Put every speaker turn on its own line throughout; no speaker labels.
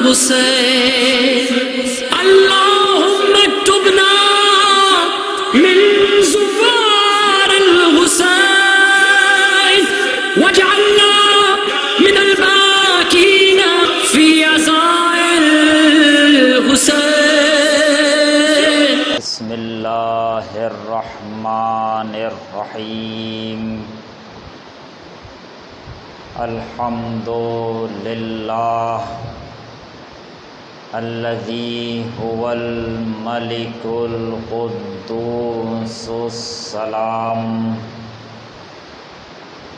الحسين اللهم اكتبنا من زوار الحسين واجعلنا من الباكين في عزاء الحسين.
بسم اللہ الرحمن الرحیم. الحمد للہ الذی هو الملک القدوس السلام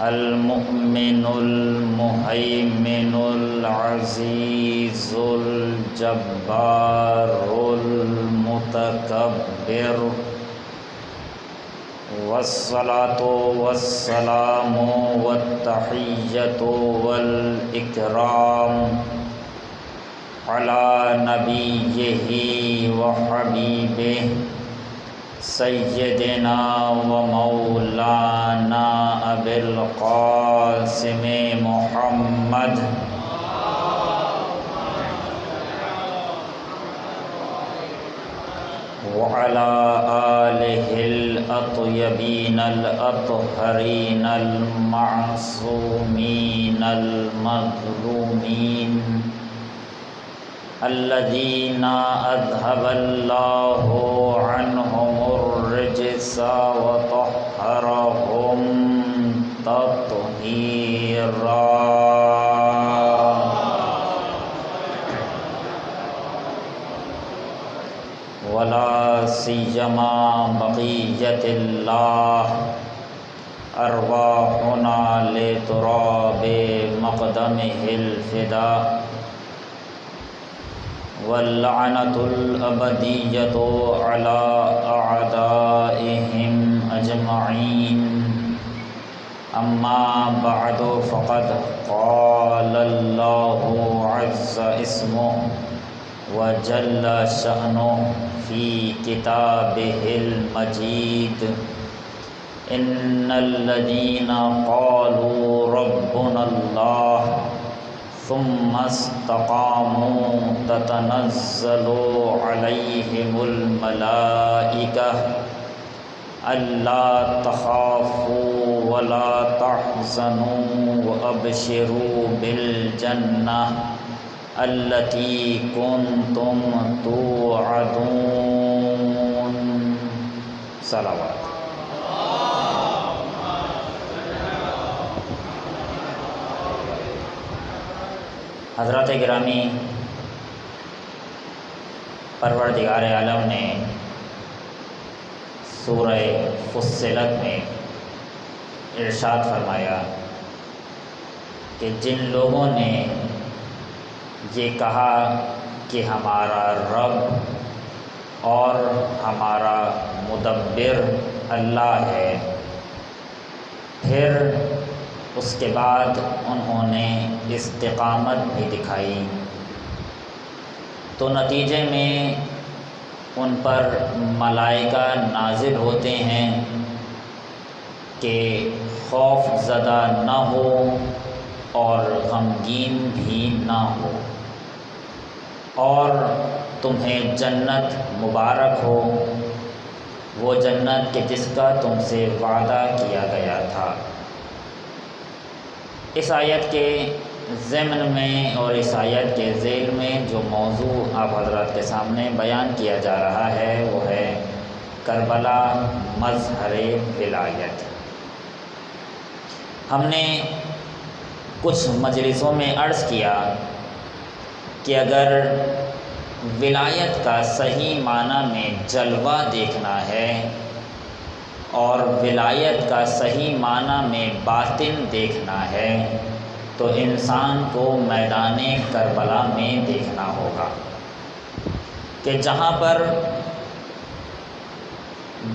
المؤمن المہیمن العزیز الجبار المتکبر والصلاة والسلام والتحیۃ والاکرام علی نبیہ وحبیبہ سیدنا ومولانا ابی القاسم محمد وعلى آلہ الأطیبین الأطہرین المعصومین المظلومین الذین اذهب اللہ عنہم الرجس وطہرہم تطہیرا. ولا سیما بقیت اللہ ارواحنا لتراب مقدمہ الفداء واللعنۃ الابدیۃ علی اعدائہم اجمعین. اما بعد فقد قال اللہ عز اسمہ وجل شأنہ فی کتابہ المجید ان الذین قالوا ربنا اللہ ثم استقاموا تتنزل علیہم الملائکہ الا تخافوا ولا تحزنوا وابشروا بالجنہ التی کنتم توعدون. صلوات. حضرات گرامی، پروردگار عالم نے سورہ فصلت میں ارشاد فرمایا کہ جن لوگوں نے یہ کہا کہ ہمارا رب اور ہمارا مدبر اللہ ہے، پھر اس کے بعد انہوں نے استقامت بھی دکھائی، تو نتیجے میں ان پر ملائکہ نازل ہوتے ہیں کہ خوف زدہ نہ ہو اور غمگین بھی نہ ہو، اور تمہیں جنت مبارک ہو، وہ جنت کہ جس کا تم سے وعدہ کیا گیا تھا. اس آیت کے ضمن میں اور اس آیت کے ذیل میں جو موضوع آپ حضرات کے سامنے بیان کیا جا رہا ہے وہ ہے کربلا مظہر ولایت. ہم نے کچھ مجلسوں میں عرض کیا کہ اگر ولایت کا صحیح معنی میں جلوہ دیکھنا ہے اور ولایت کا صحیح معنی میں باطن دیکھنا ہے تو انسان کو میدان کربلا میں دیکھنا ہوگا کہ جہاں پر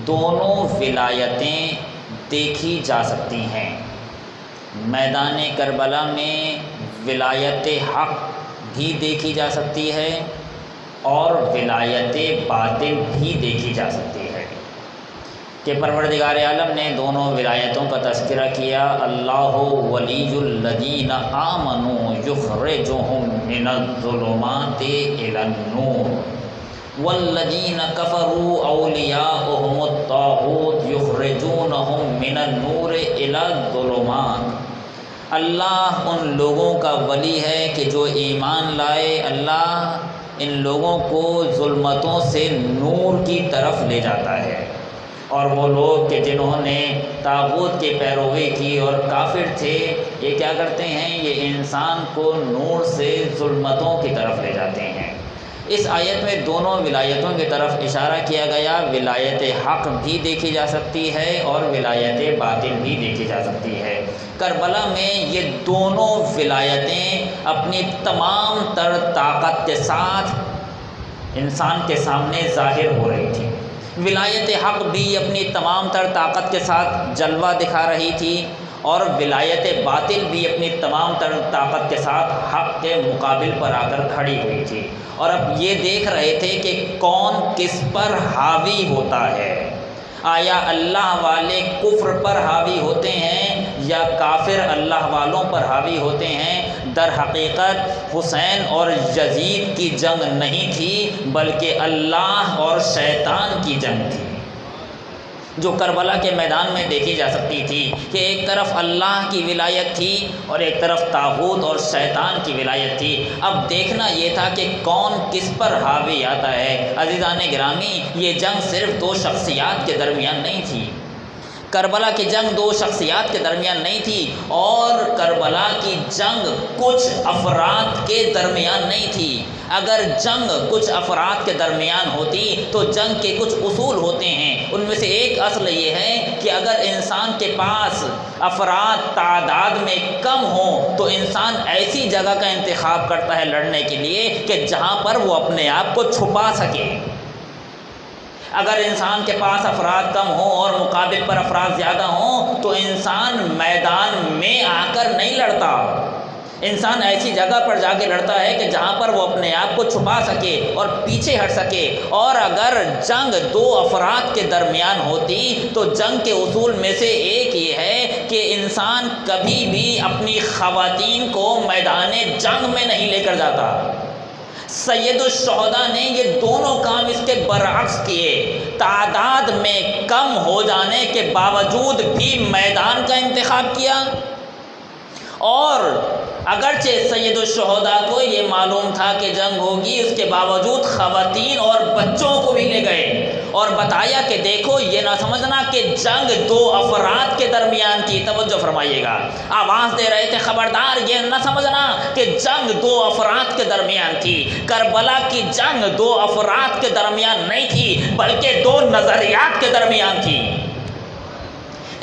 دونوں ولایتیں دیکھی جا سکتی ہیں. میدان کربلا میں ولایت حق بھی دیکھی جا سکتی ہے اور ولایت باطن بھی دیکھی جا سکتی ہے. کہ پروردگار عالم نے دونوں ولایتوں کا تذکرہ کیا۔ اللہ ولی الذین آمنوا یخرجہم من الظلمات الی النور والذین کفروا اولیاؤہم الطاغوت یخرجونہم من النور الی الظلمات۔ اللہ ان لوگوں کا ولی ہے کہ جو ایمان لائے، اللہ ان لوگوں کو ظلمتوں سے نور کی طرف لے جاتا ہے۔ اور وہ لوگ کہ جنہوں نے طاغوت کی پیروی کی اور کافر تھے، یہ کیا کرتے ہیں؟ یہ انسان کو نور سے ظلمتوں کی طرف لے جاتے ہیں۔ اس آیت میں دونوں ولایتوں کی طرف اشارہ کیا گیا۔ ولایت حق بھی دیکھی جا سکتی ہے اور ولایت باطل بھی دیکھی جا سکتی ہے۔ کربلا میں یہ دونوں ولایتیں اپنی تمام تر طاقت کے ساتھ انسان کے سامنے ظاہر ہو رہی تھی۔ ولایت حق بھی اپنی تمام تر طاقت کے ساتھ جلوہ دکھا رہی تھی، اور ولایت باطل بھی اپنی تمام تر طاقت کے ساتھ حق کے مقابل پر آ کر کھڑی ہوئی تھی۔ اور اب یہ دیکھ رہے تھے کہ کون کس پر حاوی ہوتا ہے۔ آیا اللہ والے کفر پر حاوی ہوتے ہیں یا کافر اللہ والوں پر حاوی ہوتے ہیں؟ در حقیقت حسین اور یزید کی جنگ نہیں تھی، بلکہ اللہ اور شیطان کی جنگ تھی، جو کربلا کے میدان میں دیکھی جا سکتی تھی کہ ایک طرف اللہ کی ولایت تھی اور ایک طرف طاغوت اور شیطان کی ولایت تھی۔ اب دیکھنا یہ تھا کہ کون کس پر حاوی آتا ہے۔ عزیزان گرامی، یہ جنگ صرف دو شخصیات کے درمیان نہیں تھی۔ کربلا کی جنگ دو شخصیات کے درمیان نہیں تھی، اور کربلا کی جنگ کچھ افراد کے درمیان نہیں تھی۔ اگر جنگ کچھ افراد کے درمیان ہوتی تو جنگ کے کچھ اصول ہوتے ہیں۔ ان میں سے ایک اصل یہ ہے کہ اگر انسان کے پاس افراد تعداد میں کم ہوں تو انسان ایسی جگہ کا انتخاب کرتا ہے لڑنے کے لیے کہ جہاں پر وہ اپنے آپ کو چھپا سکے۔ اگر انسان کے پاس افراد کم ہوں اور مقابل پر افراد زیادہ ہوں تو انسان میدان میں آ کر نہیں لڑتا، انسان ایسی جگہ پر جا کے لڑتا ہے کہ جہاں پر وہ اپنے آپ کو چھپا سکے اور پیچھے ہٹ سکے۔ اور اگر جنگ دو افراد کے درمیان ہوتی تو جنگ کے اصول میں سے ایک یہ ہے کہ انسان کبھی بھی اپنی خواتین کو میدان جنگ میں نہیں لے کر جاتا۔ سید الشہداء نے یہ دونوں کام اس کے برعکس کیے، تعداد میں کم ہو جانے کے باوجود بھی میدان کا انتخاب کیا۔ اور اگرچہ سید الشہداء کو یہ معلوم تھا کہ جنگ ہوگی، اس کے باوجود خواتین اور بچوں کو بھی لے گئے اور بتایا کہ دیکھو یہ نہ سمجھنا کہ جنگ دو افراد کے درمیان کی، توجہ فرمائیے گا، آواز دے رہے تھے خبردار یہ نہ سمجھنا کہ جنگ دو افراد کے درمیان تھی۔ کربلا کی جنگ دو افراد کے درمیان نہیں تھی بلکہ دو نظریات کے درمیان تھی۔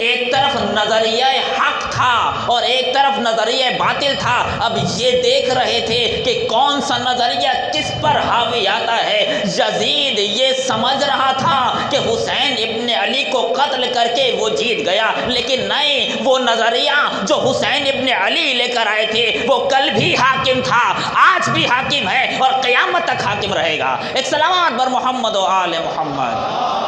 ایک طرف نظریہ حق تھا اور ایک طرف نظریہ باطل تھا۔ اب یہ دیکھ رہے تھے کہ کون سا نظریہ کس پر حاوی آتا ہے۔ یزید یہ سمجھ رہا تھا کہ حسین ابن علی کو قتل کر کے وہ جیت گیا، لیکن نہیں، وہ نظریہ جو حسین ابن علی لے کر آئے تھے وہ کل بھی حاکم تھا، آج بھی حاکم ہے اور قیامت تک حاکم رہے گا۔ ایک سلامات بر محمد و آل محمد۔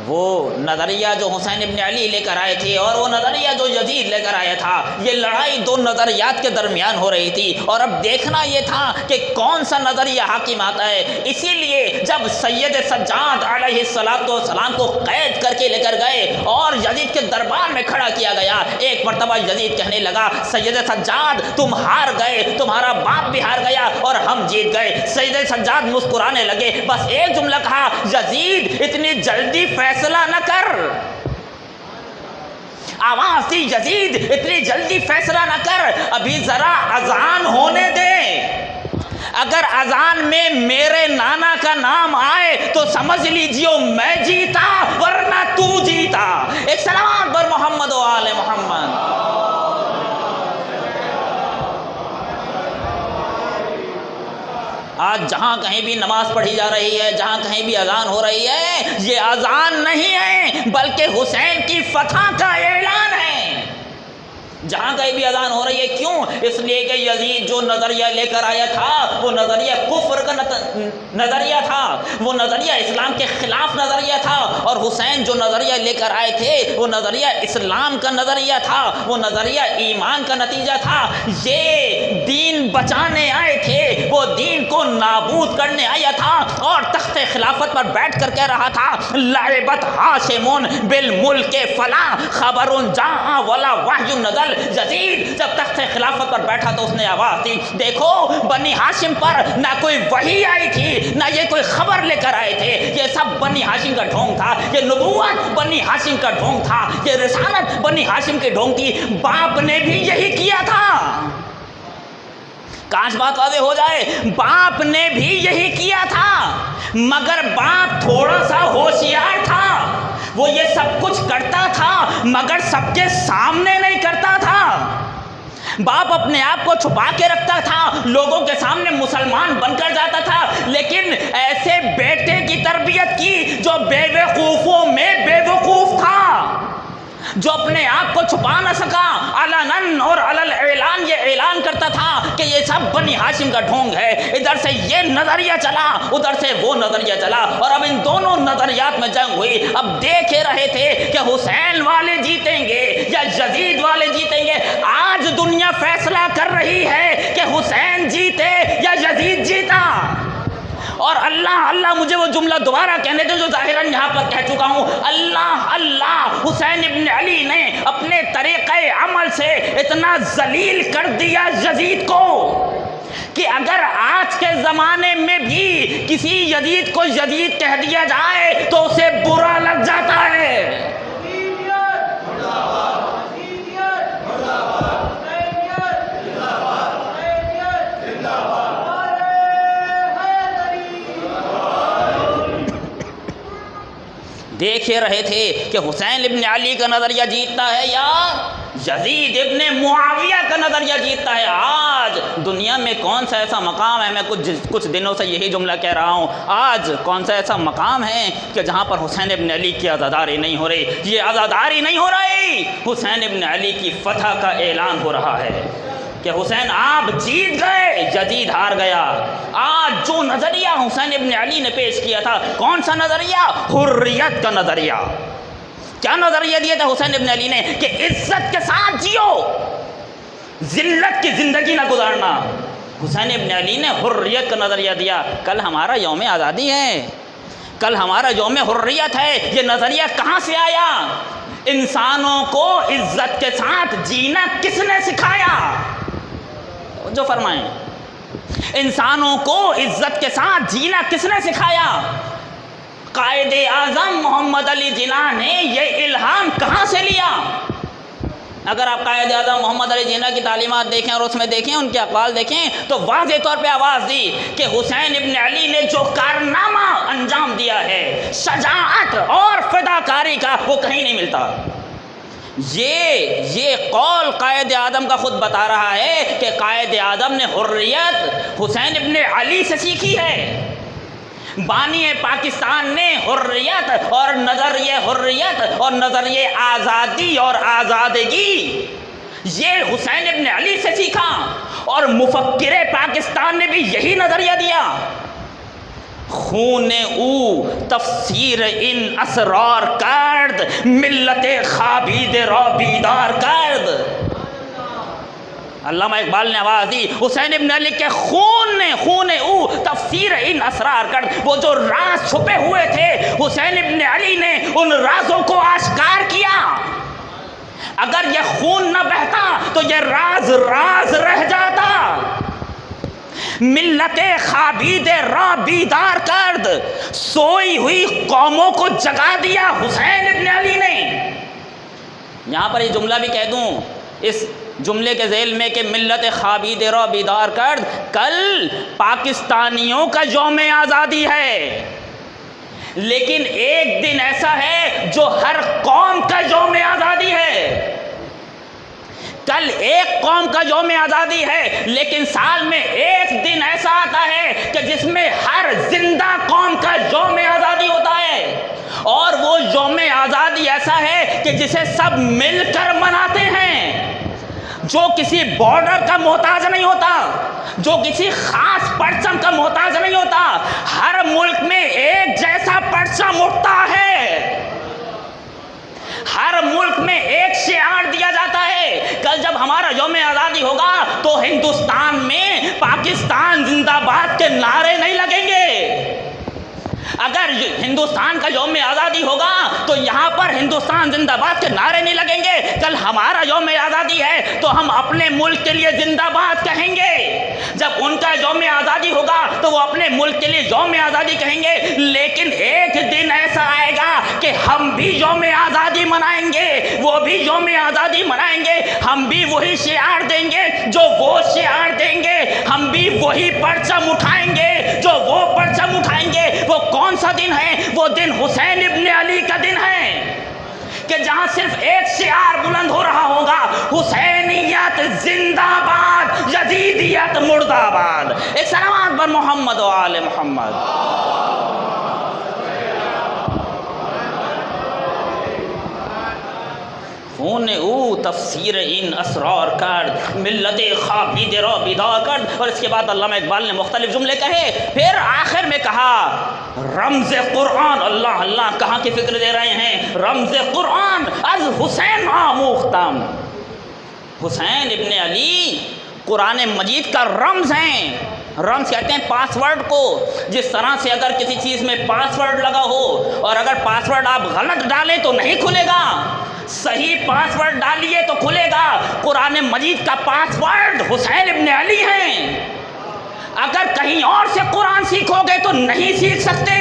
وہ نظریہ جو حسین ابن علی لے کر آئے تھے اور وہ نظریہ جو یزید لے کر آیا تھا، یہ لڑائی دو نظریات کے درمیان ہو رہی تھی، اور اب دیکھنا یہ تھا کہ کون سا نظریہ حاکم آتا ہے۔ اسی لیے جب سید سجاد علیہ السلام کو قید کر کے لے کر گئے اور یزید کے دربار میں کھڑا کیا گیا، ایک مرتبہ یزید کہنے لگا سید سجاد تم ہار گئے، تمہارا باپ بھی ہار گیا اور ہم جیت گئے۔ سید سجاد مسکرانے لگے، بس ایک جملہ کہا، یزید اتنی جلدی فیصلہ نہ کر۔ آواز دی، یزید اتنی جلدی فیصلہ نہ کر، ابھی ذرا اذان ہونے دے۔ اگر اذان میں میرے نانا کا نام آئے تو سمجھ لیجیے میں جیتا ورنہ تو جیتا۔ ایک سلام بر محمد و آل محمد۔ آج جہاں کہیں بھی نماز پڑھی جا رہی ہے، جہاں کہیں بھی اذان ہو رہی ہے، یہ اذان نہیں ہے بلکہ حسین کی فتح کا اعلان ہے۔ جہاں کہیں بھی اذان ہو رہی ہے، کیوں؟ کیوں؟ اس لیے کہ یزید جو نظریہ لے کر آیا تھا وہ نظریہ کفر کا نظریہ تھا، وہ نظریہ اسلام کے خلاف نظریہ تھا، اور حسین جو نظریہ لے کر آئے تھے وہ نظریہ اسلام کا نظریہ تھا، وہ نظریہ ایمان کا نتیجہ تھا۔ یہ دین بچانے آئے تھے، وہ دین کو نابود کرنے آیا تھا، اور تخت خلافت پر بیٹھ کر کہہ رہا تھا لعبت ہاشمون بالملک فلا خبر جاء ولا وحی نزل۔ یزید جب تخت خلافت پر بیٹھا تو اس نے آواز دی، دیکھو بنی ہاشم پر نہ کوئی وحی آئی تھی نہ یہ کوئی خبر لے کر آئے تھے، یہ سب بنی ہاشم کا ڈھونگ تھا، یہ نبوت بنی ہاشم کا ڈھونگ تھا، یہ رسالت بنی ہاشم کی ڈھونگ تھی، باپ نے بھی یہی کیا تھا۔ کاش بات واضح ہو جائے، باپ نے بھی یہی کیا تھا، مگر باپ تھوڑا سا ہوشیار تھا، وہ یہ سب کچھ کرتا تھا مگر سب کے سامنے نہیں کرتا تھا۔ باپ اپنے آپ کو چھپا کے رکھتا تھا، لوگوں کے سامنے مسلمان بن کر جاتا تھا، لیکن ایسے بیٹے کی تربیت کی جو بے وقوفوں میں بے وقوف تھا، جو اپنے آپ کو چھپا نہ سکا، علناً اور علل اعلان یہ اعلان کرتا تھا کہ یہ سب بنی ہاشم کا ڈھونگ ہے، ادھر سے یہ نظریہ چلا ادھر سے وہ نظریہ چلا، اور اب ان دونوں نظریات میں جنگ ہوئی۔ اب دیکھ رہے تھے کہ حسین والے جیتیں گے یا یزید والے جیتیں گے۔ آج دنیا فیصلہ کر رہی ہے کہ حسین جیتے یا یزید جیتا۔ اور اللہ مجھے وہ جملہ دوبارہ کہنے دیں جو ظاہراً یہاں پر کہہ چکا ہوں، اللہ حسین ابن علی نے اپنے طریقہ عمل سے اتنا ذلیل کر دیا یزید کو کہ اگر آج کے زمانے میں بھی کسی یزید کو یزید کہہ دیا جائے تو اسے برا لگ جاتا ہے۔ دیکھ رہے تھے کہ حسین ابن علی کا نظریہ جیتتا ہے یا یزید ابن معاویہ کا نظریہ جیتتا ہے۔ آج دنیا میں کون سا ایسا مقام ہے، میں کچھ دنوں سے یہی جملہ کہہ رہا ہوں، آج کون سا ایسا مقام ہے کہ جہاں پر حسین ابن علی کی عزاداری نہیں ہو رہی؟ یہ عزاداری نہیں ہو رہی، حسین ابن علی کی فتح کا اعلان ہو رہا ہے کہ حسین آپ جیت گئے، یزید ہار گیا۔ آج جو نظریہ حسین ابن علی نے پیش کیا تھا، کون سا نظریہ؟ حریت کا نظریہ۔ کیا نظریہ دیا تھا حسین ابن علی نے؟ کہ عزت کے ساتھ جیو، ذلت کی زندگی نہ گزارنا۔ حسین ابن علی نے حریت کا نظریہ دیا۔ کل ہمارا یوم آزادی ہے، کل ہمارا یوم حریت ہے، یہ نظریہ کہاں سے آیا؟ انسانوں کو عزت کے ساتھ جینا کس نے سکھایا؟ جو فرمائیں، انسانوں کو عزت کے ساتھ جینا کس نے سکھایا؟ قائد اعظم محمد علی جناح نے یہ الہام کہاں سے لیا؟ اگر آپ قائد اعظم محمد علی جناح کی تعلیمات دیکھیں اور اس میں دیکھیں، ان کے اقوال دیکھیں، تو واضح طور پہ آواز دی کہ حسین ابن علی نے جو کارنامہ انجام دیا ہے، شجاعت اور فداکاری کا، وہ کہیں نہیں ملتا۔ یہ قول قائد اعظم کا خود بتا رہا ہے کہ قائد اعظم نے حریت حسین ابن علی سے سیکھی ہے۔ بانی پاکستان نے حریت اور نظریہ آزادی اور آزادگی یہ حسین ابن علی سے سیکھا، اور مفکر پاکستان نے بھی یہی نظریہ دیا۔ خون او تفسیر ان اسرار کرد، ملت خوابید را بیدار کرد۔ علامہ اقبال نے آواز دی، حسین ابن علی کے خون او تفسیر ان اسرار کرد، وہ جو راز چھپے ہوئے تھے حسین ابن علی نے ان رازوں کو آشکار کیا۔ اگر یہ خون نہ بہتا تو یہ راز رہ جاتا۔ ملت خوابید را بیدار کرد، سوئی ہوئی قوموں کو جگا دیا حسین ابن علی نے۔ یہاں پر یہ جملہ بھی کہہ دوں اس جملے کے ذیل میں کہ ملت خوابید را بیدار کرد، کل پاکستانیوں کا یوم آزادی ہے، لیکن ایک دن ایسا ہے جو ہر قوم کا یوم آزادی ہے۔ کل ایک قوم کا یوم آزادی ہے، لیکن سال میں ایک دن ایسا آتا ہے کہ جس میں ہر زندہ قوم کا یوم آزادی ہوتا ہے، اور وہ یوم آزادی ایسا ہے کہ جسے سب مل کر مناتے ہیں۔ جو کسی بارڈر کا محتاج نہیں ہوتا، جو کسی خاص پرچم کا محتاج نہیں ہوتا، ہر ملک میں ایک جیسا پرچم اٹھتا ہے، ہر ملک میں ایک شعار دیا جاتا ہے۔ کل جب ہمارا یوم آزادی ہوگا تو ہندوستان میں پاکستان زندہ باد کے نعرے نہیں لگیں گے۔ اگر ہندوستان کا یوم آزادی ہوگا تو یہاں پر ہندوستان زندہ باد کے نعرے نہیں لگیں گے۔ کل ہمارا یوم آزادی ہے تو ہم اپنے ملک کے لیے زندہ باد کہیں گے۔ جب ان کا یوم آزادی ہوگا تو وہ اپنے ملک کے لیے یوم آزادی کہیں گے۔ لیکن ایک دن ایسا آئے گا کہ ہم بھی یوم آزادی منائیں گے، وہ بھی یوم آزادی منائیں گے، ہم بھی وہی شعار دیں گے جو وہ شعار دیں گے، ہم بھی وہی پرچم اٹھائیں گے جو وہ پرچم اٹھائیں گے۔ وہ کون سا دن ہے؟ وہ دن حسین ابن علی کا دن ہے کہ جہاں صرف ایک شعار بلند ہو رہا ہوگا، حسینیت زندہ باد، یزیدیت مردہ باد۔ ایک سلامات بر محمد و آل محمد۔ خون او تفسیر ان اسرار کرد، ملت خابید را بیدار کرد۔ اور اس کے بعد علامہ اقبال نے مختلف جملے کہے، پھر آخر میں کہا رمز قرآن، اللہ اللہ کہاں کی فکر دے رہے ہیں، رمز قرآن از حسین آموختم۔ حسین ابن علی قرآن مجید کا رمز ہیں۔ رمز کہتے ہیں پاس ورڈ کو، جس طرح سے اگر کسی چیز میں پاس ورڈ لگا ہو اور اگر پاس ورڈ آپ غلط ڈالیں تو نہیں کھلے گا، صحیح پاس ورڈ ڈالیے تو کھلے گا۔ قرآن مجید کا پاس ورڈ حسین ابن علی ہیں۔ اگر کہیں اور سے قرآن سیکھو گے تو نہیں سیکھ سکتے۔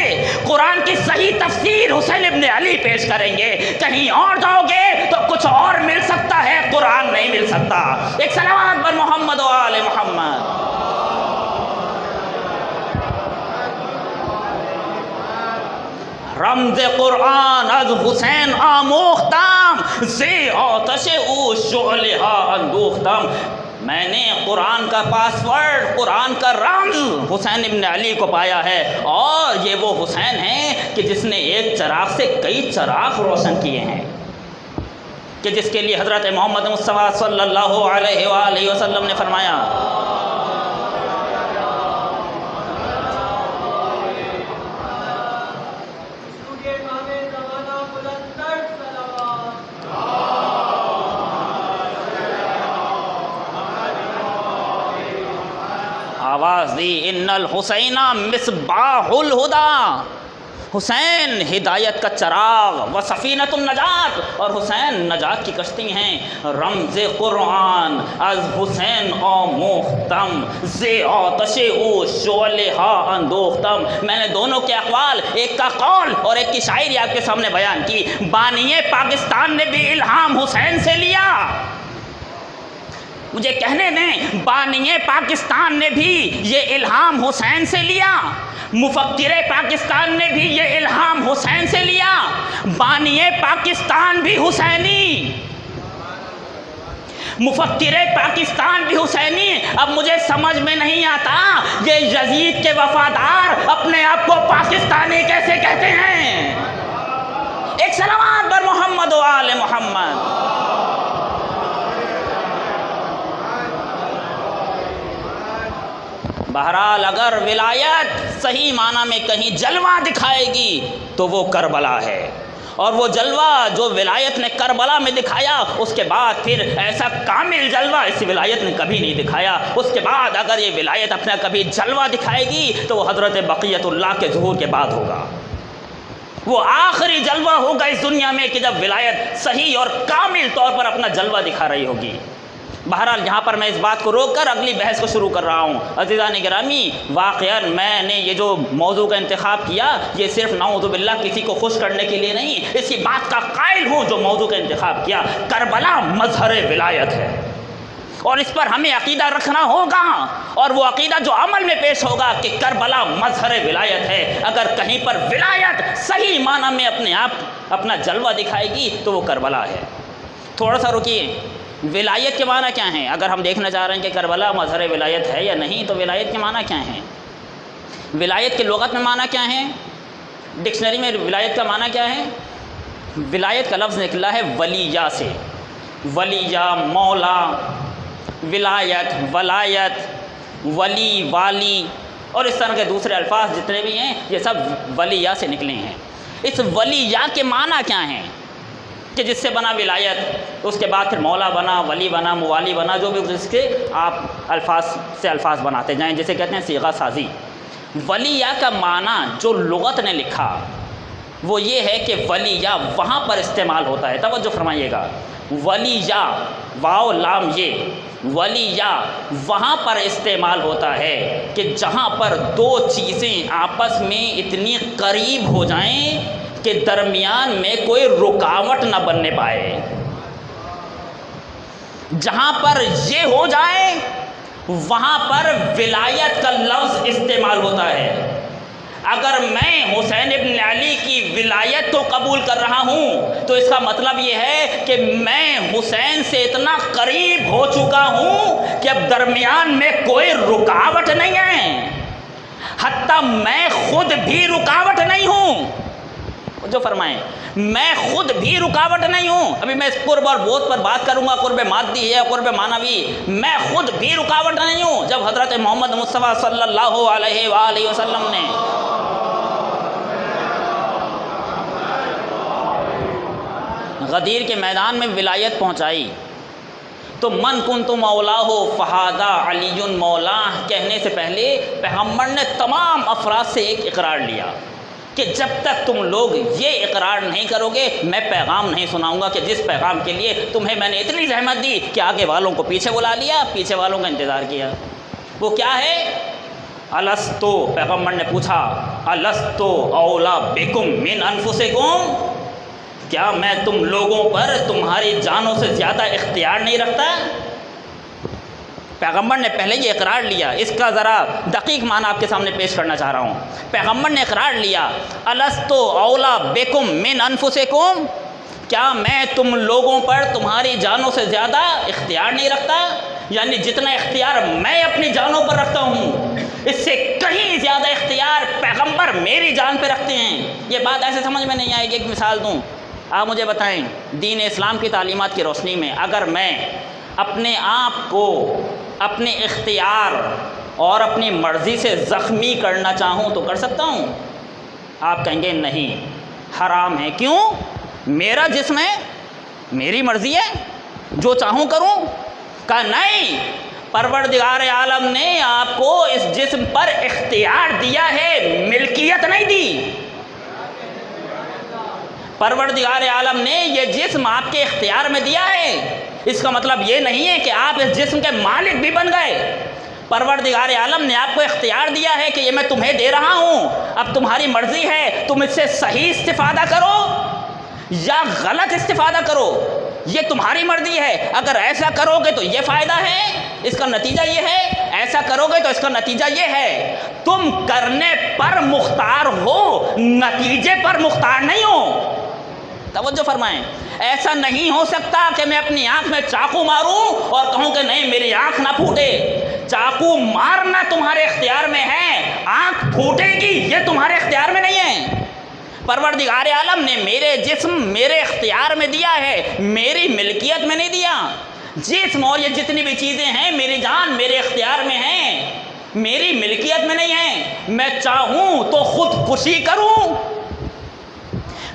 قرآن کی صحیح تفسیر حسین ابن علی پیش کریں گے۔ کہیں اور جاؤ گے تو کچھ اور مل سکتا ہے، قرآن نہیں مل سکتا۔ ایک سلامات پر محمد و آل محمد۔ رمز قرآن از حسین آموختم، زی آتش او شعلہ اندوختم۔ میں نے قرآن کا پاس ورڈ، قرآن کا رمز حسین ابن علی کو پایا ہے، اور یہ وہ حسین ہیں کہ جس نے ایک چراغ سے کئی چراغ روشن کیے ہیں، کہ جس کے لیے حضرت محمد مصطفیٰ صلی اللہ علیہ وآلہ وسلم نے فرمایا آواز دی ان الحسین مصباح الہدا، حسین ہدایت کا چراغ، و سفینۃ النجات، اور حسین نجات کی کشتی ہیں۔ رمز قرآن از حسین آموختم، ز آتش او شعلہ اندوختم۔ میں نے دونوں کے اقوال، ایک کا قول اور ایک کی شاعری آپ کے سامنے بیان کی۔ بانی پاکستان نے بھی الہام حسین سے لیا، مجھے کہنے دیں، بانی پاکستان نے بھی یہ الہام حسین سے لیا، مفکر پاکستان نے بھی یہ الہام حسین سے لیا، بانی پاکستان بھی حسینی، مفکر پاکستان بھی حسینی۔ اب مجھے سمجھ میں نہیں آتا یہ یزید کے وفادار اپنے آپ کو پاکستانی کیسے کہتے ہیں۔ ایک سلامات بر محمد و آل محمد۔ بہرحال اگر ولایت صحیح معنی میں کہیں جلوہ دکھائے گی تو وہ کربلا ہے، اور وہ جلوہ جو ولایت نے کربلا میں دکھایا، اس کے بعد پھر ایسا کامل جلوہ اس ولایت نے کبھی نہیں دکھایا۔ اس کے بعد اگر یہ ولایت اپنا کبھی جلوہ دکھائے گی تو وہ حضرت بقیت اللہ کے ظہور کے بعد ہوگا، وہ آخری جلوہ ہوگا اس دنیا میں کہ جب ولایت صحیح اور کامل طور پر اپنا جلوہ دکھا رہی ہوگی۔ بہرحال یہاں پر میں اس بات کو روک کر اگلی بحث کو شروع کر رہا ہوں۔ عزیزان گرامی، واقعاً میں نے یہ جو موضوع کا انتخاب کیا یہ صرف نعوذ باللہ کسی کو خوش کرنے کے لیے نہیں، اسی بات کا قائل ہوں جو موضوع کا انتخاب کیا۔ کربلا مظہر ولایت ہے، اور اس پر ہمیں عقیدہ رکھنا ہوگا، اور وہ عقیدہ جو عمل میں پیش ہوگا کہ کربلا مظہر ولایت ہے۔ اگر کہیں پر ولایت صحیح معنی میں اپنے آپ اپنا جلوہ دکھائے گی تو وہ کربلا ہے۔ تھوڑا سا رکیے، ولایت کے معنی کیا ہیں؟ اگر ہم دیکھنا چاہ رہے ہیں کہ کربلا مظہر ولایت ہے یا نہیں تو ولایت کے معنی کیا ہیں؟ ولایت کے لغت میں معنی کیا ہے؟ ڈکشنری میں ولایت کا معنی کیا ہے؟ ولایت کا لفظ نکلا ہے ولیہ سے، ولیہ، مولا، ولایت، ولایت، ولی، والی اور اس طرح کے دوسرے الفاظ جتنے بھی ہیں یہ سب ولیہ سے نکلے ہیں۔ اس ولیہ کے معنی کیا ہیں کہ جس سے بنا ولایت، اس کے بعد پھر مولا بنا، ولی بنا، موالی بنا، جو بھی جس کے آپ الفاظ سے الفاظ بناتے جائیں، جسے کہتے ہیں صیغہ سازی۔ ولیہ کا معنی جو لغت نے لکھا وہ یہ ہے کہ ولیہ وہاں پر استعمال ہوتا ہے، توجہ فرمائیے گا، ولیہ واو لام یہ، ولیہ وہاں پر استعمال ہوتا ہے کہ جہاں پر دو چیزیں آپس میں اتنی قریب ہو جائیں کہ درمیان میں کوئی رکاوٹ نہ بننے پائے۔ جہاں پر یہ ہو جائے وہاں پر ولایت کا لفظ استعمال ہوتا ہے۔ اگر میں حسین ابن علی کی ولایت تو قبول کر رہا ہوں تو اس کا مطلب یہ ہے کہ میں حسین سے اتنا قریب ہو چکا ہوں کہ اب درمیان میں کوئی رکاوٹ نہیں ہے، حتیٰ میں خود بھی رکاوٹ نہیں ہوں۔ جو فرمائیں میں خود بھی رکاوٹ نہیں ہوں۔ ابھی میں اس قرب اور بوت پر بات کروں گا، قرب مادی ہے قرب معنوی، میں خود بھی رکاوٹ نہیں ہوں۔ جب حضرت محمد مصطفیٰ صلی اللہ علیہ وآلہ وسلم نے غدیر کے میدان میں ولایت پہنچائی تو من کنت مولاہ فہذا علی مولاہ کہنے سے پہلے پیغمبر نے تمام افراد سے ایک اقرار لیا کہ جب تک تم لوگ یہ اقرار نہیں کرو گے میں پیغام نہیں سناؤں گا، کہ جس پیغام کے لیے تمہیں میں نے اتنی زحمت دی کہ آگے والوں کو پیچھے بلا لیا، پیچھے والوں کا انتظار کیا۔ وہ کیا ہے؟ الستو، پیغمبر نے پوچھا الستو اولا بکم من انفسکم، کیا میں تم لوگوں پر تمہاری جانوں سے زیادہ اختیار نہیں رکھتا؟ پیغمبر نے پہلے یہ اقرار لیا، اس کا ذرا دقیق معنی آپ کے سامنے پیش کرنا چاہ رہا ہوں۔ پیغمبر نے اقرار لیا الستو اولا بکم من انفسکم، کیا میں تم لوگوں پر تمہاری جانوں سے زیادہ اختیار نہیں رکھتا؟ یعنی جتنا اختیار میں اپنی جانوں پر رکھتا ہوں اس سے کہیں زیادہ اختیار پیغمبر میری جان پہ رکھتے ہیں۔ یہ بات ایسے سمجھ میں نہیں آئے گی۔ ایک مثال دوں، آپ مجھے بتائیں دین اسلام کی تعلیمات کی روشنی میں اگر میں اپنے آپ کو اپنے اختیار اور اپنی مرضی سے زخمی کرنا چاہوں تو کر سکتا ہوں؟ آپ کہیں گے نہیں، حرام ہے۔ کیوں؟ میرا جسم ہے، میری مرضی ہے، جو چاہوں کروں۔ کہا نہیں، پروردگار عالم نے آپ کو اس جسم پر اختیار دیا ہے، ملکیت نہیں دی۔ پروردگار عالم نے یہ جسم آپ کے اختیار میں دیا ہے، اس کا مطلب یہ نہیں ہے کہ آپ اس جسم کے مالک بھی بن گئے۔ پروردگار عالم نے آپ کو اختیار دیا ہے کہ یہ میں تمہیں دے رہا ہوں، اب تمہاری مرضی ہے تم اس سے صحیح استفادہ کرو یا غلط استفادہ کرو، یہ تمہاری مرضی ہے۔ اگر ایسا کرو گے تو یہ فائدہ ہے، اس کا نتیجہ یہ ہے، ایسا کرو گے تو اس کا نتیجہ یہ ہے۔ تم کرنے پر مختار ہو، نتیجے پر مختار نہیں ہو۔ توجہ فرمائیں، ایسا نہیں ہو سکتا کہ میں اپنی آنکھ میں چاقو ماروں اور کہوں کہ نہیں میری آنکھ نہ پھوٹے۔ چاقو مارنا تمہارے اختیار میں ہے، آنکھ پھوٹے گی یہ تمہارے اختیار میں نہیں ہے۔ پروردگار عالم نے میرے جسم میرے اختیار میں دیا ہے، میری ملکیت میں نہیں دیا۔ جسم اور یہ جتنی بھی چیزیں ہیں، میری جان میرے اختیار میں ہیں، میری ملکیت میں نہیں ہے۔ میں چاہوں تو خودکشی کروں،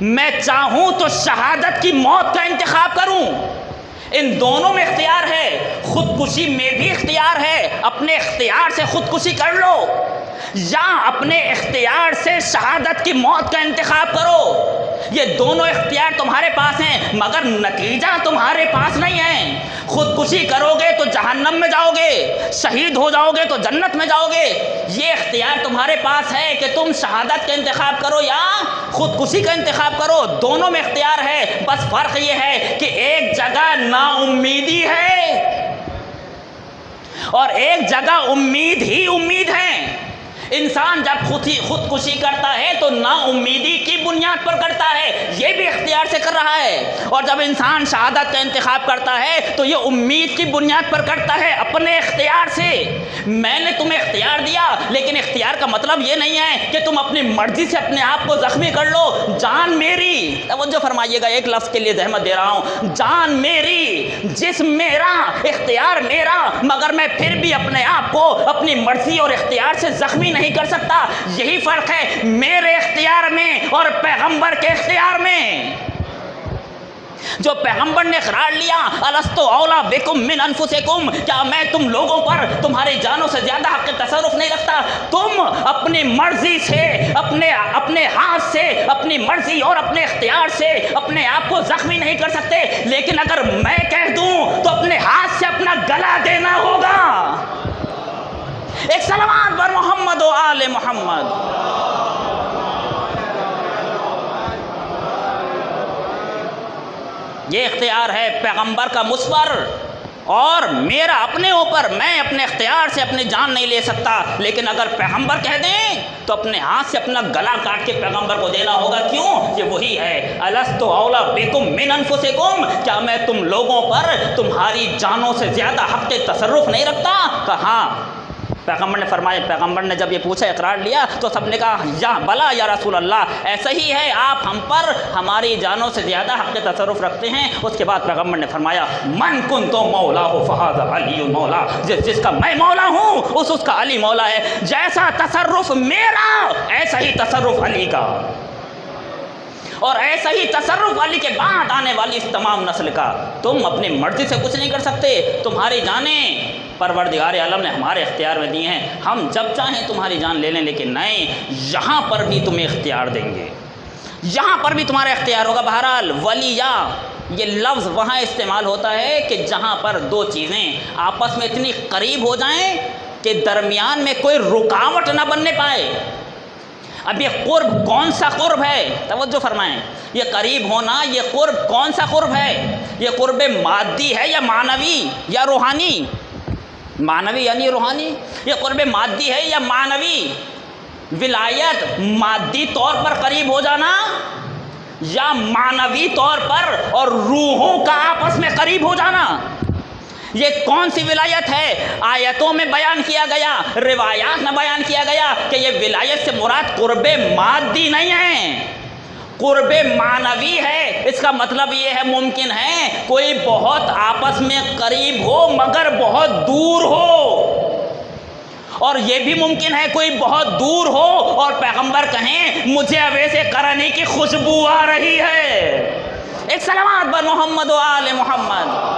میں چاہوں تو شہادت کی موت کا انتخاب کروں، ان دونوں میں اختیار ہے۔ خودکشی میں بھی اختیار ہے، اپنے اختیار سے خودکشی کر لو، یا اپنے اختیار سے شہادت کی موت کا انتخاب کرو۔ یہ دونوں اختیار تمہارے پاس ہیں، مگر نتیجہ تمہارے پاس نہیں ہے۔ خودکشی کرو گے تو جہنم میں جاؤ گے، شہید ہو جاؤ گے تو جنت میں جاؤ گے۔ یہ اختیار تمہارے پاس ہے کہ تم شہادت کا انتخاب کرو یا خودکشی کا انتخاب کرو، دونوں میں اختیار ہے۔ بس فرق یہ ہے کہ ایک جگہ نا امیدی ہے اور ایک جگہ امید ہی امید ہے۔ انسان جب خودکشی کرتا ہے تو نا امیدی کی بنیاد پر کرتا ہے، یہ بھی اختیار سے کر رہا ہے، اور جب انسان شہادت کا انتخاب کرتا ہے تو یہ امید کی بنیاد پر کرتا ہے، اپنے اختیار سے۔ میں نے تمہیں اختیار دیا، لیکن اختیار کا مطلب یہ نہیں ہے کہ تم اپنی مرضی سے اپنے آپ کو زخمی کر لو۔ جان میری، توجہ فرمائیے گا، ایک لفظ کے لیے زحمت دے رہا ہوں، جان میری، جسم میرا، اختیار میرا، مگر میں پھر بھی اپنے آپ کو اپنی مرضی اور اختیار سے زخمی نہیں کر سکتا۔ یہی فرق ہے میرے اختیار میں اور پیغمبر کے اختیار میں۔ جو پیغمبر نے اقرار لیا الستو اولا بکم من انفسکم، کیا میں تم لوگوں پر تمہاری جانوں سے زیادہ حق تصرف نہیں رکھتا؟ تم اپنی مرضی سے، اپنے ہاتھ سے، اپنی مرضی اور اپنے اختیار سے اپنے آپ کو زخمی نہیں کر سکتے، لیکن اگر میں کہہ دوں تو اپنے ہاتھ سے اپنا گلا دینا ہوگا۔ ایک صلوات بر محمد و آل محمد۔ یہ اختیار ہے پیغمبر کا مجھ پر اور میرا اپنے اوپر، میں اپنے اختیار سے اپنی جان نہیں لے سکتا، لیکن اگر پیغمبر کہہ دیں تو اپنے ہاتھ سے اپنا گلا کاٹ کے پیغمبر کو دینا ہوگا۔ کیوں؟ یہ وہی ہے، الست اولا بکم من انفسکم، کیا میں تم لوگوں پر تمہاری جانوں سے زیادہ حق تصرف نہیں رکھتا؟ کہا پیغمبر نے فرمایا، پیغمبر نے جب یہ پوچھا، اقرار لیا، تو سب نے کہا یا بلا یا رسول اللہ، ایسا ہی ہے، آپ ہم پر ہماری جانوں سے زیادہ حق تصرف رکھتے ہیں۔ اس کے بعد پیغمبر نے فرمایا من کنت مولا فہذا علی مولا، جس کا میں مولا ہوں اس کا علی مولا ہے، جیسا تصرف میرا ایسا ہی تصرف علی کا، اور ایسا ہی تصرف علی کے بعد آنے والی اس تمام نسل کا۔ تم اپنی مرضی سے کچھ نہیں کر سکتے، تمہاری جانیں پروردگار عالم نے ہمارے اختیار میں دی ہیں، ہم جب چاہیں تمہاری جان لے لیں، لیکن نہیں، یہاں پر بھی تمہیں اختیار دیں گے، یہاں پر بھی تمہارا اختیار ہوگا۔ بہرحال ولیہ یہ لفظ وہاں استعمال ہوتا ہے کہ جہاں پر دو چیزیں آپس میں اتنی قریب ہو جائیں کہ درمیان میں کوئی رکاوٹ نہ بننے پائے۔ اب یہ قرب کون سا قرب ہے؟ توجہ فرمائیں، یہ قریب ہونا، یہ قرب کون سا قرب ہے؟ یہ قرب مادی ہے یا معنوی یا روحانی؟ معنوی یعنی روحانی؟ یہ قرب مادی ہے یا معنوی؟ ولایت مادی طور پر قریب ہو جانا یا معنوی طور پر اور روحوں کا آپس میں قریب ہو جانا؟ یہ کون سی ولایت ہے؟ آیتوں میں بیان کیا گیا، روایات میں بیان کیا گیا کہ یہ ولایت سے مراد قرب مادی نہیں ہے، قرب معنوی ہے۔ اس کا مطلب یہ ہے ممکن ہے کوئی بہت آپس میں قریب ہو مگر بہت دور ہو، اور یہ بھی ممکن ہے کوئی بہت دور ہو اور پیغمبر کہیں مجھے اویسے قرنی کی خوشبو آ رہی ہے۔ ایک صلوات بر محمد و آل محمد۔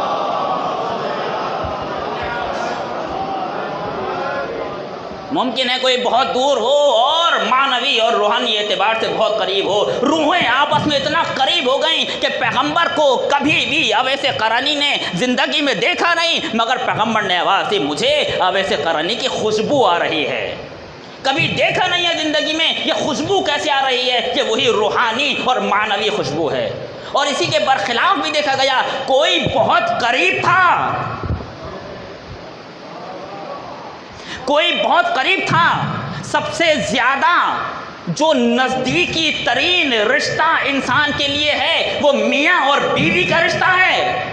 ممکن ہے کوئی بہت دور ہو اور معنوی اور روحانی اعتبار سے بہت قریب ہو، روحیں آپس میں اتنا قریب ہو گئیں کہ پیغمبر کو کبھی بھی اویس قرنی نے زندگی میں دیکھا نہیں، مگر پیغمبر نے آواز دی مجھے اویس قرنی کی خوشبو آ رہی ہے۔ کبھی دیکھا نہیں ہے زندگی میں، یہ خوشبو کیسے آ رہی ہے؟ کہ وہی روحانی اور معنوی خوشبو ہے۔ اور اسی کے برخلاف بھی دیکھا گیا، کوئی بہت قریب تھا، کوئی بہت قریب تھا، سب سے زیادہ جو نزدیکی ترین رشتہ انسان کے لیے ہے وہ میاں اور بیوی کا رشتہ ہے،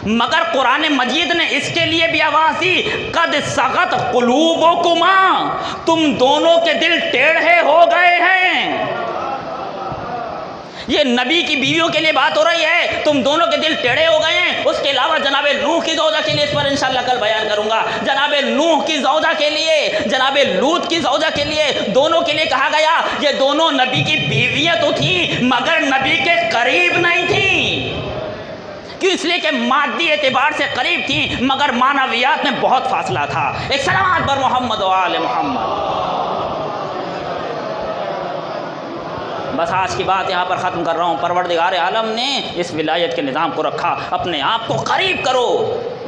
مگر قرآن مجید نے اس کے لیے بھی آواز دی قد سغت قلوبکما، تم دونوں کے دل ٹیڑھے ہو گئے ہیں۔ یہ نبی کی بیویوں کے لیے بات ہو رہی ہے، تم دونوں کے دل ٹیڑھے ہو گئے ہیں۔ اس کے علاوہ جناب نوح کی زوجہ کے لیے، اس پر انشاءاللہ کل بیان کروں گا، جناب نوح کی زوجہ کے لیے، جناب لوط کی زوجہ کے لیے، دونوں کے لیے کہا گیا یہ دونوں نبی کی بیویاں تو تھیں مگر نبی کے قریب نہیں تھیں۔ کیوں؟ اس لیے کہ مادی اعتبار سے قریب تھیں مگر معنویات میں بہت فاصلہ تھا۔ ایک صلوات بر محمد و آل محمد۔ بس آج کی بات یہاں پر ختم کر رہا ہوں۔ پروردگار عالم نے اس ولایت کے نظام کو رکھا، اپنے آپ کو قریب کرو،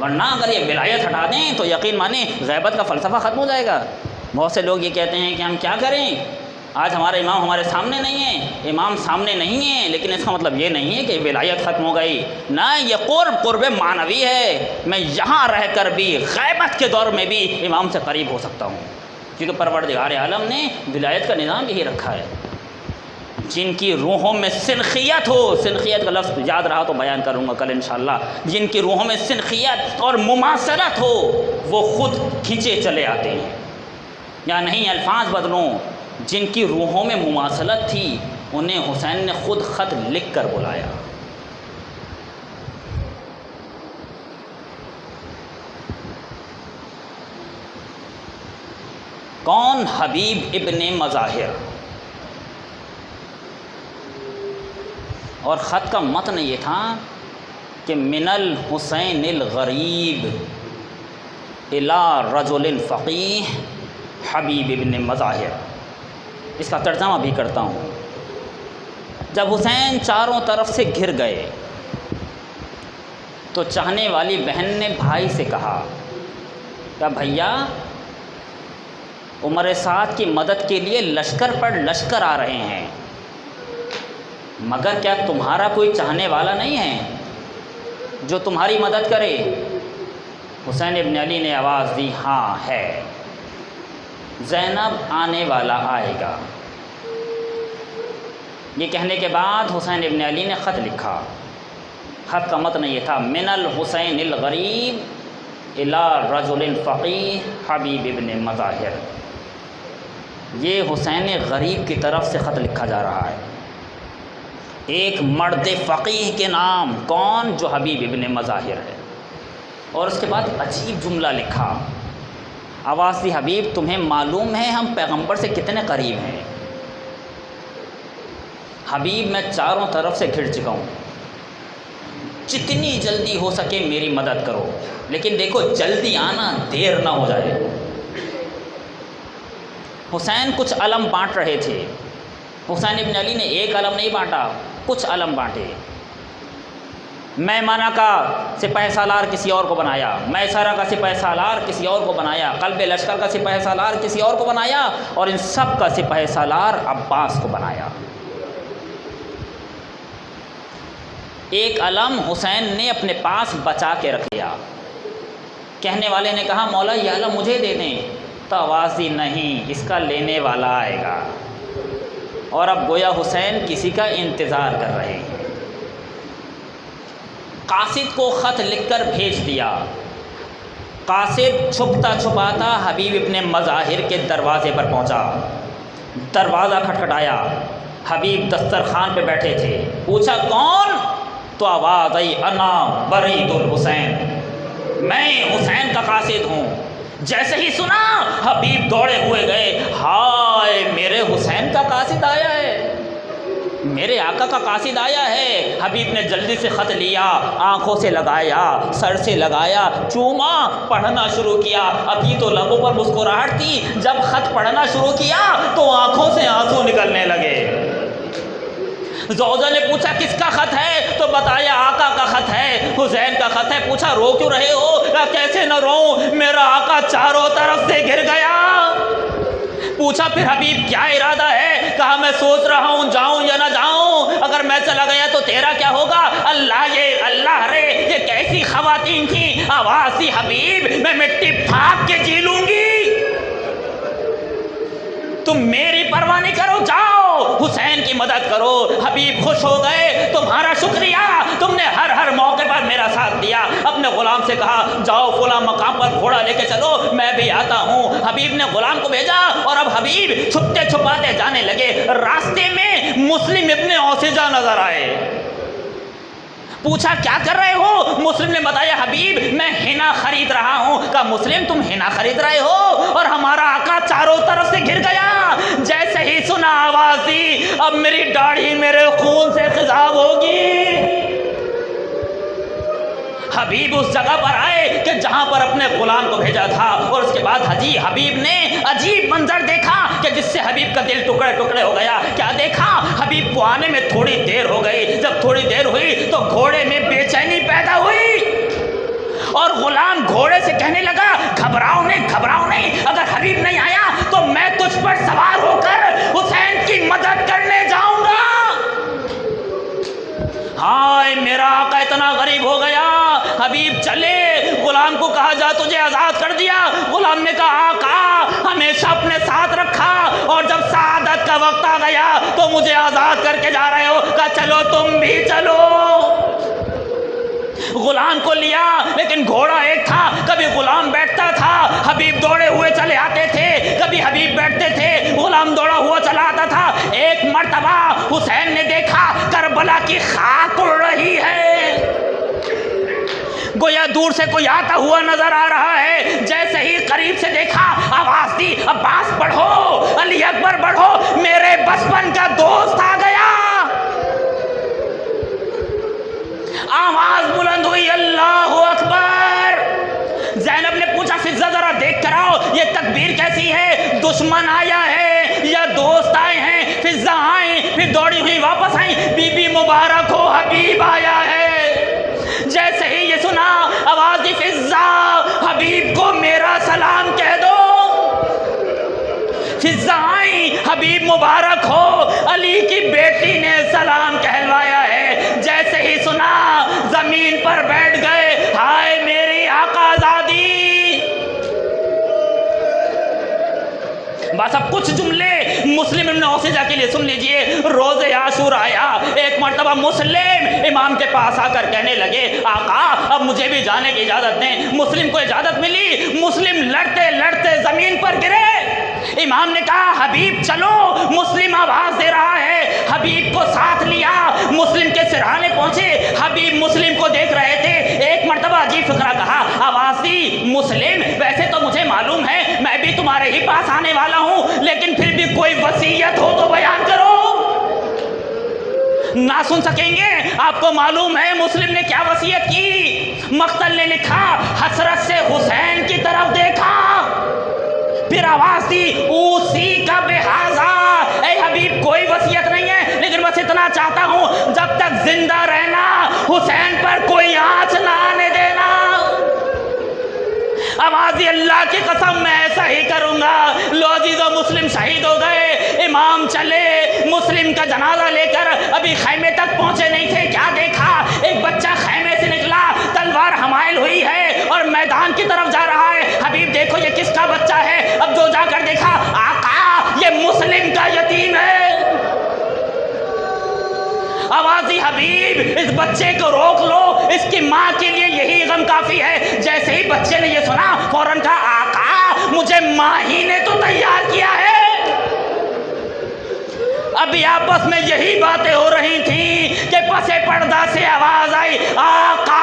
ورنہ اگر یہ ولایت ہٹا دیں تو یقین مانیں غیبت کا فلسفہ ختم ہو جائے گا۔ بہت سے لوگ یہ کہتے ہیں کہ ہم کیا کریں، آج ہمارے امام ہمارے سامنے نہیں ہیں، امام سامنے نہیں ہیں، لیکن اس کا مطلب یہ نہیں ہے کہ ولایت ختم ہو گئی، نہ، یہ قرب معنوی ہے۔ میں یہاں رہ کر بھی غیبت کے دور میں بھی امام سے قریب ہو سکتا ہوں۔ کیونکہ پروردگار عالم نے ولایت کا نظام یہی رکھا ہے، جن کی روحوں میں سنخیت ہو، سنخیت کا لفظ یاد رہا تو بیان کروں گا کل انشاءاللہ، جن کی روحوں میں سنخیت اور مماثلت ہو وہ خود کھینچے چلے آتے ہیں، یا نہیں الفاظ بدلوں، جن کی روحوں میں مماثلت تھی انہیں حسین نے خود خط لکھ کر بلایا۔ کون؟ حبیب ابن مظاہر۔ اور خط کا متن یہ تھا کہ من الحسین الغریب الی رجل فقیہ حبیب ابن مظاہر۔ اس کا ترجمہ بھی کرتا ہوں۔ جب حسین چاروں طرف سے گھر گئے تو چاہنے والی بہن نے بھائی سے کہا کہ بھیا عمر سعد کی مدد کے لیے لشکر پر لشکر آ رہے ہیں، مگر کیا تمہارا کوئی چاہنے والا نہیں ہے جو تمہاری مدد کرے؟ حسین ابن علی نے آواز دی، ہاں ہے، زینب آنے والا آئے گا۔ یہ کہنے کے بعد حسین ابن علی نے خط لکھا۔ خط کا متن یہ تھا، من الحسین الغریب الی رجل فقیہ حبیب ابن مظاہر۔ یہ حسین غریب کی طرف سے خط لکھا جا رہا ہے ایک مرد فقیہ کے نام، کون؟ جو حبیب ابن مظاہر ہے۔ اور اس کے بعد عجیب جملہ لکھا، آواز دی، حبیب تمہیں معلوم ہے ہم پیغمبر سے کتنے قریب ہیں؟ حبیب میں چاروں طرف سے گھر چکا ہوں، جتنی جلدی ہو سکے میری مدد کرو، لیکن دیکھو جلدی آنا، دیر نہ ہو جائے۔ حسین کچھ علم بانٹ رہے تھے۔ حسین ابن علی نے ایک علم نہیں بانٹا، کچھ علم بانٹے۔ میمنہ کا سپہ سالار کسی اور کو بنایا، میسرہ کا سپہ سالار کسی اور کو بنایا، قلب لشکر کا سپہ سالار کسی اور کو بنایا، اور ان سب کا سپہ سالار عباس کو بنایا۔ ایک علم حسین نے اپنے پاس بچا کے رکھ لیا۔ کہنے والے نے کہا مولا یہ علم مجھے دے دیں، تو آواز دی، نہیں، اس کا لینے والا آئے گا۔ اور اب گویا حسین کسی کا انتظار کر رہے ہیں۔ قاصد کو خط لکھ کر بھیج دیا۔ قاصد چھپتا چھپاتا حبیب ابن مظاہر کے دروازے پر پہنچا، دروازہ کھٹکھٹایا۔ حبیب دسترخوان پہ بیٹھے تھے، پوچھا کون؟ تو آواز آئی، انا برید الحسین، میں حسین کا قاصد ہوں۔ جیسے ہی سنا حبیب دوڑے ہوئے گئے، ہائے میرے حسین کا قاصد آیا ہے، میرے آقا کا قاصد آیا ہے۔ حبیب نے جلدی سے خط لیا، آنکھوں سے لگایا، سر سے لگایا، چوما، پڑھنا شروع کیا۔ ابھی تو لبوں پر مسکراہٹ تھی، جب خط پڑھنا شروع کیا تو آنکھوں سے آنسو نکلنے لگے۔ زوجہ نے پوچھا کس کا خط ہے؟ تو بتایا آقا کا خط ہے، حسین کا خط ہے۔ پوچھا رو کیوں رہے ہو؟ کیسے نہ روؤں، میرا آقا چاروں طرف سے گھر گیا۔ پوچھا پھر حبیب کیا ارادہ ہے؟ کہا میں سوچ رہا ہوں جاؤں یا نہ جاؤں، اگر میں چلا گیا تو تیرا کیا ہوگا؟ اللہ رے یہ کیسی خواتین تھیں؟ آواز دی، حبیب میں مٹی پھاک کے جی لوں گی، تم میری پرواہ نہیں کرو، جاؤ حسین کی مدد کرو۔ حبیب خوش ہو گئے، تمہارا شکریہ، تم نے ہر موقع پر میرا ساتھ دیا۔ اپنے غلام سے کہا جاؤ فلاں مقام پر گھوڑا لے کے چلو، میں بھی آتا ہوں۔ حبیب نے غلام کو بھیجا اور اب حبیب چھپتے چھپاتے جانے لگے۔ راستے میں مسلم ابن اوسجہ نظر آئے۔ پوچھا کیا کر رہے ہو؟ مسلم نے بتایا حبیب میں ہنا خرید رہا ہوں۔ کہا مسلم تم ہنا خرید رہے ہو اور ہمارا آقا چاروں طرف سے گھر گیا؟ جیسے ہی سنا آواز دی، اب میری داڑھی میرے خون سے خضاب ہوگی۔ حبیب اس جگہ پر آئے کہ جہاں پر اپنے غلام کو بھیجا تھا، اور اس کے بعد حبیب نے عجیب منظر دیکھا کہ جس سے حبیب کا دل ٹکڑے ٹکڑے ہو گیا۔ کیا دیکھا؟ حبیب کو آنے میں تھوڑی دیر ہو گئی۔ جب تھوڑی دیر ہوئی تو گھوڑے میں بے چینی پیدا ہوئی، اور غلام گھوڑے سے کہنے لگا گھبراؤ نہیں، اگر حبیب نہیں آیا تو میں تجھ پر سوار ہو کر حسین کی مدد کرنے جاؤں گا۔ ہائے میرا آقا اتنا غریب ہو گیا۔ حبیب چلے، غلام کو کہا جا تجھے آزاد کر دیا۔ غلام نے کہا آقا ہمیشہ اپنے کا وقت آ گیا تو مجھے آزاد کر کے جا رہے ہو؟ کہا چلو تم بھی چلو۔ غلام کو لیا، لیکن گھوڑا ایک تھا، کبھی غلام بیٹھتا تھا، حبیب دوڑے ہوئے چلے آتے تھے، کبھی حبیب بیٹھتے تھے، غلام دوڑا ہوا چلا آتا تھا۔ ایک مرتبہ حسین نے دیکھا کربلا کی خاک اڑ رہی ہے، گویا دور سے کوئی آتا ہوا نظر آ رہا ہے۔ جیسے ہی قریب سے دیکھا، آواز دی عباس بڑھو، علی اکبر بڑھو، میرے بچپن کا دوست آ گیا۔ آواز بلند ہوئی اللہ اکبر۔ زینب نے پوچھا فضہ ذرا دیکھ کر آؤ یہ تکبیر کیسی ہے، دشمن آیا ہے یا دوست آئے ہیں؟ فضہ آئیں، پھر دوڑی ہوئی واپس آئیں، بی بی مبارک ہو حبیب آیا ہے۔ جیسے ہی یہ سنا، آواز دی فضہ حبیب کو میرا سلام کہہ دو۔ فضہ آئیں، حبیب مبارک ہو، علی کی بیٹی نے سلام کہلوایا ہے۔ جیسے ہی سنا زمین پر بیٹھ گئے، ہائے میری آقا زادی۔ بس اب کچھ جملے مسلم ابن اوسجہ کے لیے سن لیجئے۔ روز عاشورہ آیا، ایک مرتبہ مسلم امام کے پاس آ کر کہنے لگے آقا اب مجھے بھی جانے کی اجازت دیں۔ مسلم کو اجازت ملی، مسلم لڑتے لڑتے زمین پر گرے۔ امام نے کہا حبیب چلو، مسلم آواز دے رہا ہے۔ حبیب کو ساتھ لیا، مسلم کے سرہانے پہنچے، حبیب مسلم کو دیکھ رہے تھے۔ ایک مرتبہ عجیب فقرہ کہا، آواز دی مسلم ویسے تو مجھے معلوم ہے میں بھی تمہارے ہی پاس آنے والا ہوں، لیکن پھر بھی کوئی وصیت ہو تو بیان کرو۔ نہ سن سکیں گے؟ آپ کو معلوم ہے مسلم نے کیا وصیت کی؟ مقتل نے لکھا حسرت سے حسین کی طرف دیکھا، پھر آواز دی اوسی کا بہذا، اے حبیب کوئی وصیت نہیں ہے، لیکن بس اتنا چاہتا ہوں جب تک زندہ رہنا حسین پر کوئی آنچ نہ آنے دینا۔ آواز دی اللہ کی قسم میں ایسا ہی کروں گا۔ لو عزیزو مسلم شہید ہو گئے، امام چلے مسلم کا جنازہ لے کر، ابھی خیمے تک پہنچے نہیں تھے، کیا دیکھا ایک بچہ خیمے سے نکلا، تلوار حمائل ہوئی ہے اور میدان کی طرف جا رہا ہے۔ حبیب دیکھو یہ کس کا بچہ ہے؟ اب جو جا کر دیکھا آقا یہ مسلم کا یتیم ہے۔ آواز دی حبیب اس بچے کو روک لو، اس کی ماں کے لیے یہی غم کافی ہے۔ جیسے ہی بچے نے یہ سنا فوراً کہا آقا مجھے ماں ہی نے تو تیار کیا ہے۔ ابھی آپس میں یہی باتیں ہو رہی تھیں کہ پس پردہ سے آواز آئی آقا